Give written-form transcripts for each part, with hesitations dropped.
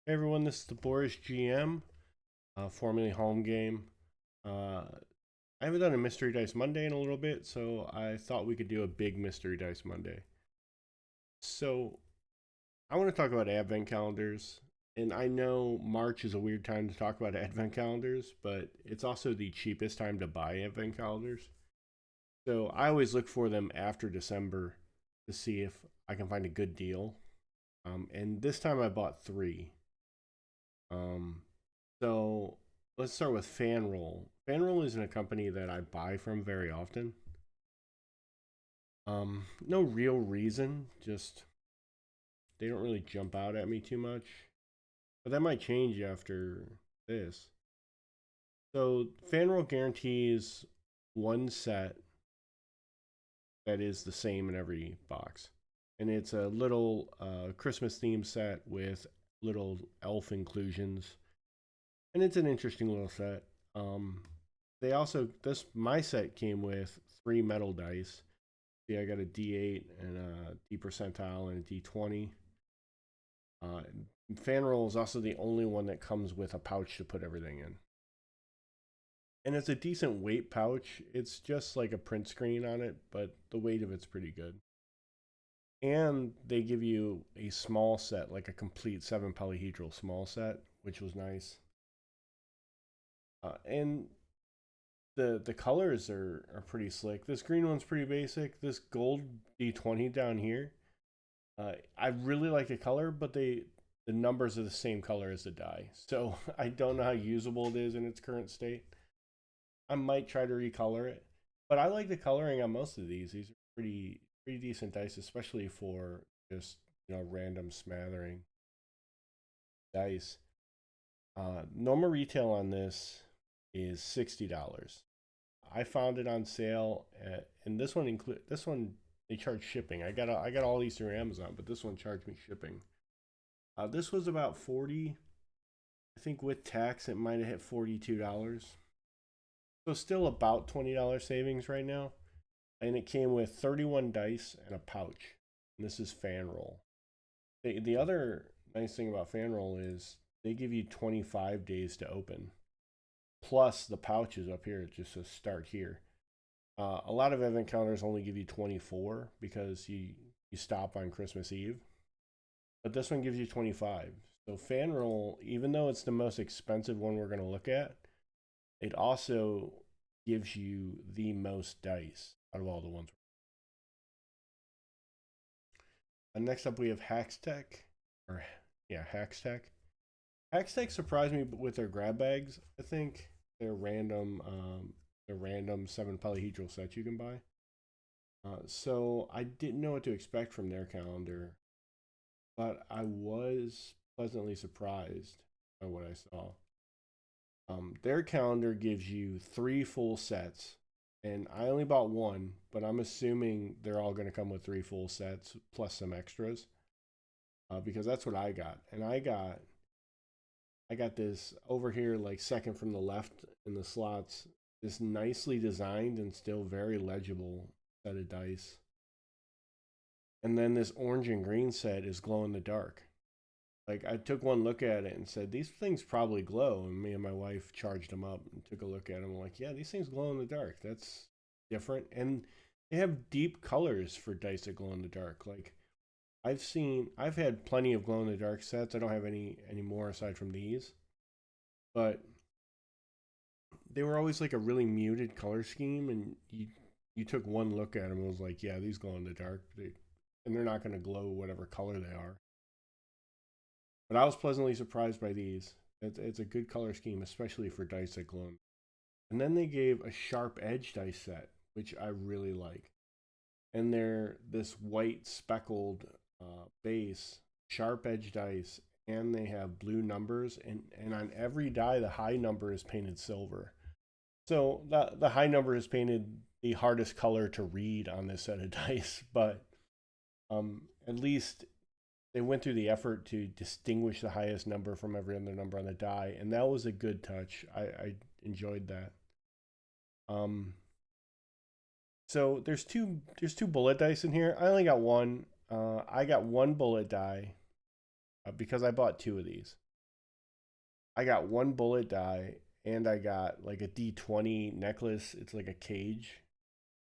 Hey everyone, this is the Boris GM, formerly Home Game. I haven't done a Mystery Dice Monday in a little bit, so I thought we could do a big Mystery Dice Monday. So, I want to talk about Advent calendars, and I know March is a weird time to talk about Advent calendars, but it's also the cheapest time to buy Advent calendars. So, I always look for them after December to see if I can find a good deal. And this time I bought three. Um, So let's start with Fanroll. Fanroll isn't a company that I buy from very often. No real reason, just they don't really jump out at me too much. But that might change after this. So Fanroll guarantees one set that is the same in every box. And it's a little Christmas theme set with little elf inclusions. And it's an interesting little set. They also this my set came with three metal dice. See, I got a D8 and a D percentile and a D20. Uh, Fanroll is also the only one that comes with a pouch to put everything in, and it's a decent weight pouch. It's just like a print screen on it, but the weight of it's pretty good. And they give you a small set, like a complete seven polyhedral small set, which was nice. And the colors are pretty slick. This green one's pretty basic. This gold D20 down here, I really like the color, but the numbers are the same color as the die. So I don't know how usable it is in its current state. I might try to recolor it, but I like the coloring on most of these. These are pretty decent dice, especially for just random smattering dice. Normal retail on this is $60. I found it on sale, and this one they charge shipping. I got all these through Amazon, but this one charged me shipping. This was about 40. I think with tax it might have hit $42. So still about $20 savings right now. And it came with 31 dice and a pouch. And this is Fanroll. The other nice thing about Fanroll is they give you 25 days to open. Plus the pouches up here, it just says start here. A lot of event counters only give you 24 because you stop on Christmas Eve, but this one gives you 25. So Fanroll, even though it's the most expensive one we're going to look at, it also gives you the most dice out of all the ones. And next up, we have Haxtech, or yeah, Haxtech. Haxtech surprised me with their grab bags. I think they're random seven polyhedral sets you can buy. So I didn't know what to expect from their calendar, but I was pleasantly surprised by what I saw. Their calendar gives you three full sets, and I only bought one, but I'm assuming they're all going to come with three full sets plus some extras, because that's what I got. And I got this over here, like second from the left in the slots, this nicely designed and still very legible set of dice. And then this orange and green set is glow in the dark. Like I took one look at it and said, these things probably glow. And me and my wife charged them up and took a look at them. I'm like, yeah, these things glow in the dark. That's different. And they have deep colors for dice that glow in the dark. Like I've had plenty of glow in the dark sets. I don't have any more aside from these, but they were always like a really muted color scheme. And you took one look at them and was like, yeah, these glow in the dark. And they're not going to glow whatever color they are. But I was pleasantly surprised by these. It's a good color scheme, especially for dice that glow. And then they gave a sharp edge dice set, which I really like. And they're this white speckled base, sharp edge dice, and they have blue numbers. And on every die, the high number is painted silver. So the high number is painted the hardest color to read on this set of dice, but at least they went through the effort to distinguish the highest number from every other number on the die, and that was a good touch. I enjoyed that. Um, so there's two bullet dice in here. I only got one. I got one bullet die because I bought two of these. I got one bullet die and I got like a D20 necklace. It's like a cage,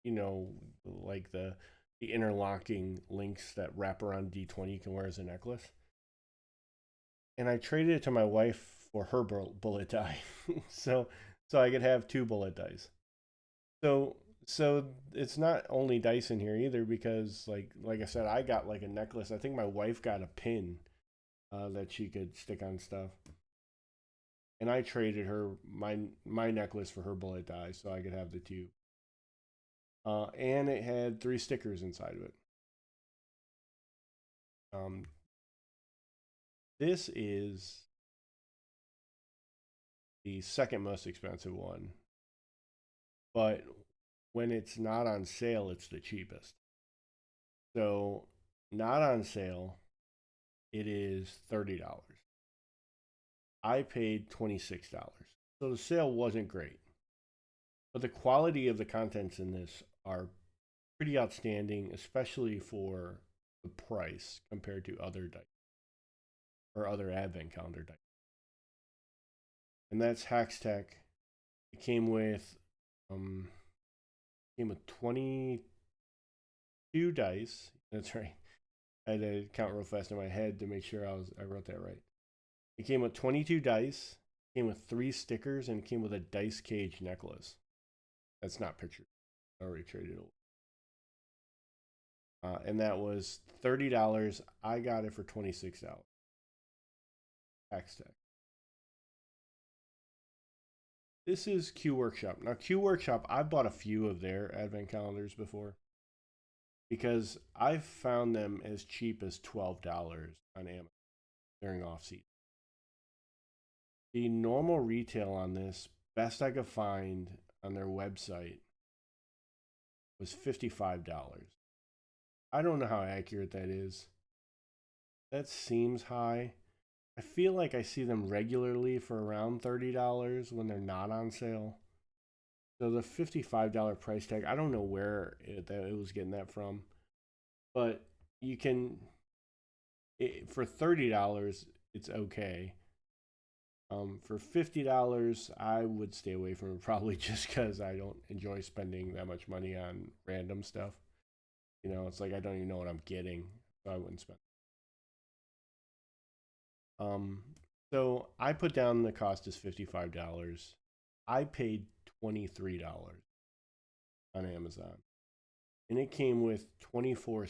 you know, like the interlocking links that wrap around D20 you can wear as a necklace. And I traded it to my wife for her bullet die. so so I could have two bullet dice. So so it's not only dice in here either because like I said, I got like a necklace. I think my wife got a pin that she could stick on stuff. And I traded her my necklace for her bullet die so I could have the two. And it had 3 stickers inside of it. Um, this is the second most expensive one, but when it's not on sale, it's the cheapest. So, not on sale, it is $30. I paid $26. So the sale wasn't great. But the quality of the contents in this are pretty outstanding, especially for the price compared to other dice or other advent calendar dice. And that's Haxtech. It um 22 dice. That's right. I had to count real fast in my head to make sure I wrote that right. It came with 22 dice, came with 3 stickers, and it came with a dice cage necklace. That's not pictured. I already traded it. And that was $30. I got it for $26. Haxtech. This is Q Workshop. Now, Q Workshop, I've bought a few of their advent calendars before because I've found them as cheap as $12 on Amazon during off season. The normal retail on this, best I could find on their website, was $55. I don't know how accurate that is. That seems high. I feel like I see them regularly for around $30 when they're not on sale. So the $55 price tag, I don't know where it was getting that from, but you can for $30 it's okay. For $50 I would stay away from it probably just because I don't enjoy spending that much money on random stuff. You know, it's like I don't even know what I'm getting, so I wouldn't spend. Um, so I put down the cost as $55. I paid $23 on Amazon, and it came with 24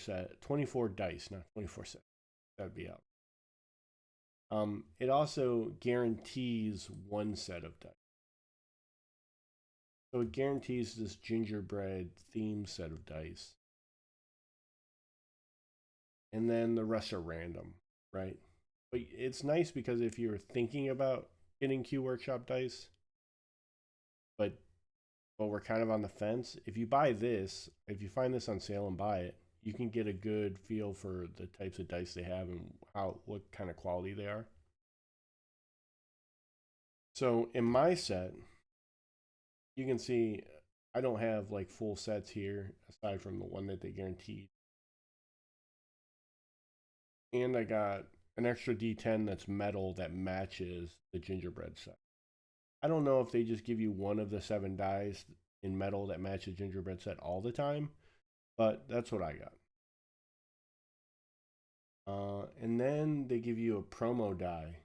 dice, not 24 sets. That'd be out. It also guarantees 1 set of dice, so it guarantees this gingerbread theme set of dice, and then the rest are random, right? But it's nice because if you're thinking about getting Q Workshop dice, but we're kind of on the fence. If you buy this, if you find this on sale and buy it, you can get a good feel for the types of dice they have and what kind of quality they are. So in my set, you can see I don't have like full sets here aside from the one that they guaranteed. And I got an extra D10 that's metal that matches the gingerbread set. I don't know if they just give you one of the 7 dies in metal that matches gingerbread set all the time, but that's what I got. And then they give you a promo die.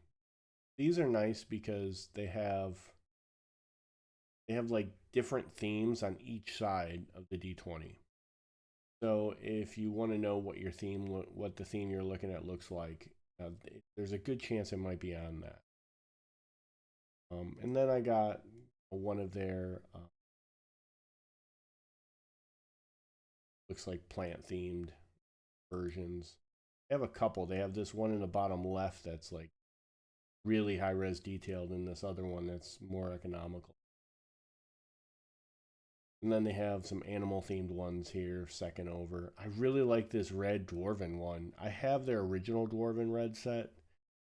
These are nice because they have like different themes on each side of the D20. So if you want to know what the theme you're looking at looks like, there's a good chance it might be on that. And then I got one of their looks like plant themed versions. They have a couple. They have this one in the bottom left that's like really high res detailed, and this other one that's more economical. And then they have some animal themed ones here, second over. I really like this red dwarven one. I have their original dwarven red set.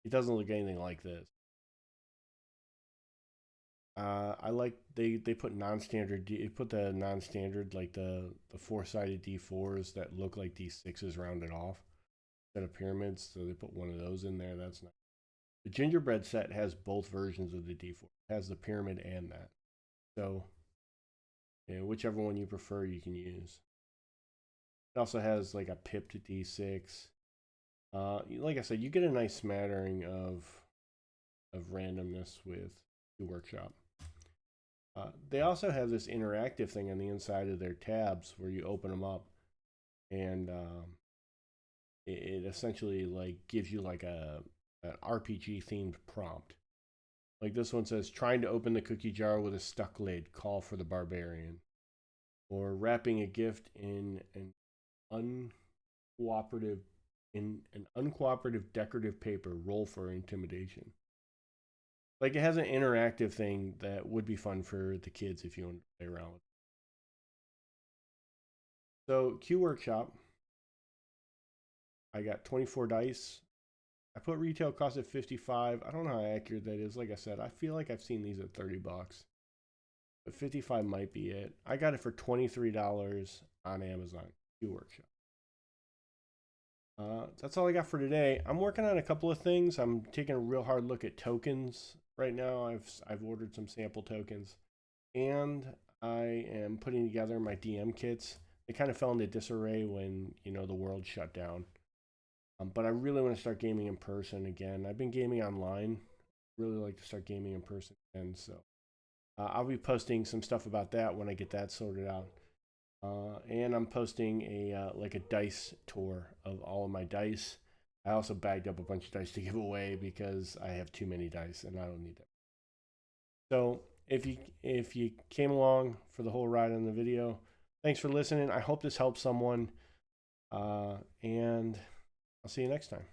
It doesn't look anything like this. I like they put non-standard. They put the non-standard like the 4-sided D4s that look like D6s rounded off instead of pyramids. So they put one of those in there. That's nice. The gingerbread set has both versions of the D4. It has the pyramid and that. So, yeah, whichever one you prefer, you can use. It also has like a pipped D6. Like I said, you get a nice smattering of randomness with the workshop. They also have this interactive thing on the inside of their tabs where you open them up, and it essentially like gives you like an RPG themed prompt. Like this one says, trying to open the cookie jar with a stuck lid, call for the barbarian. Or wrapping a gift in an uncooperative decorative paper, roll for intimidation. Like it has an interactive thing that would be fun for the kids if you want to play around with it. So Q Workshop, I got 24 dice. I put retail cost at 55. I don't know how accurate that is. Like I said, I feel like I've seen these at 30 bucks. But 55 might be it. I got it for $23 on Amazon. Q Workshop. That's all I got for today. I'm working on a couple of things. I'm taking a real hard look at tokens right now. I've ordered some sample tokens, and I am putting together my DM kits. They kind of fell into disarray when the world shut down. But I really want to start gaming in person again. I've been gaming online. Really like to start gaming in person again. So I'll be posting some stuff about that when I get that sorted out. And I'm posting a like a dice tour of all of my dice. I also bagged up a bunch of dice to give away because I have too many dice and I don't need them. So if you came along for the whole ride on the video, thanks for listening. I hope this helps someone, and I'll see you next time.